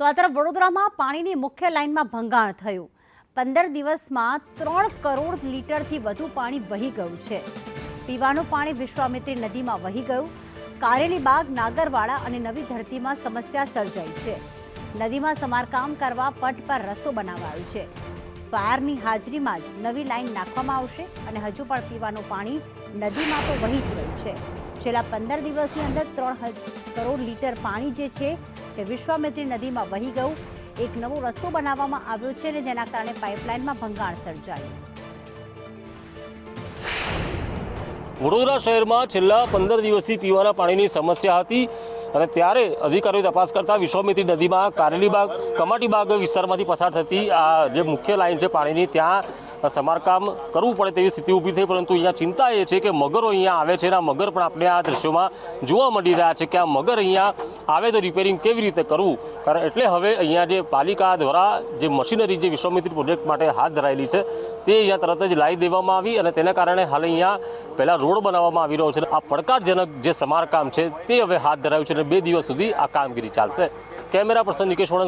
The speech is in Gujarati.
તો આ તરફ વડોદરામાં પાણીની મુખ્ય લાઇનમાં ભંગાણ થયું। 15 દિવસમાં 3 કરોડ લીટરથી વધુ પાણી વહી ગયું છે। પીવાનું પાણી વિશ્વામિત્રી નદીમાં વહી ગયું। કારેલીબાગ, નાગરવાડા અને નવી ધરતીમાં સમસ્યા સર્જાઈ છે। નદીમાં સમારકામ કરવા પટ પર રસ્તો બનાવાયો છે। ફાયરની હાજરીમાં જ નવી લાઇન નાખવામાં આવશે અને હજુ પણ પીવાનું પાણી નદીમાં તો વહી જ રહ્યું છે। છેલ્લા 15 દિવસની અંદર 3 કરોડ લીટર પાણી જે છે તે વિશ્વામિત્રી નદીમાં વહી ગયું। એક નવો રસ્તો બનાવવામાં આવ્યો છે અને જેના કારણે પાઇપલાઇનમાં ભંગાણ સર્જાયું। વડોદરા શહેરમાં છેલ્લા 15 દિવસથી પીવાના પાણીની સમસ્યા હતી અને ત્યારે અધિકારીઓ તપાસ કરતા વિશ્વામિત્રી નદીમાં કારેલીબાગ, કમાટીબાગ વિસ્તારમાંથી પસાર થતી આ જે મુખ્ય લાઇન છે પાણીની, ત્યાં સમારકામ કરવું પડે તેવી સ્થિતિ ઊભી થઈ। પરંતુ અહીંયા ચિંતા એ છે કે મગરો અહીંયા આવે છે અને આ મગર પણ આપણે આ દ્રશ્યોમાં જોવા મળી રહ્યા છે કે આ મગર અહીંયા આવે તો રિપેરિંગ કેવી રીતે કરવું, એટલે હવે અહીંયા જે પાલિકા દ્વારા જે મશીનરી જે વિશ્વામિત્રી પ્રોજેક્ટ માટે હાથ ધરાયેલી છે તે અહીંયા તરત જ લાવી દેવામાં આવી અને તેના કારણે હાલ અહીંયા પહેલાં રોડ બનાવવામાં આવી રહ્યો છે। આ પડકારજનક જે સમારકામ છે તે હવે હાથ ધરાયું છે અને 2 દિવસ સુધી આ કામગીરી ચાલશે। Camera person Nikesh વણંદ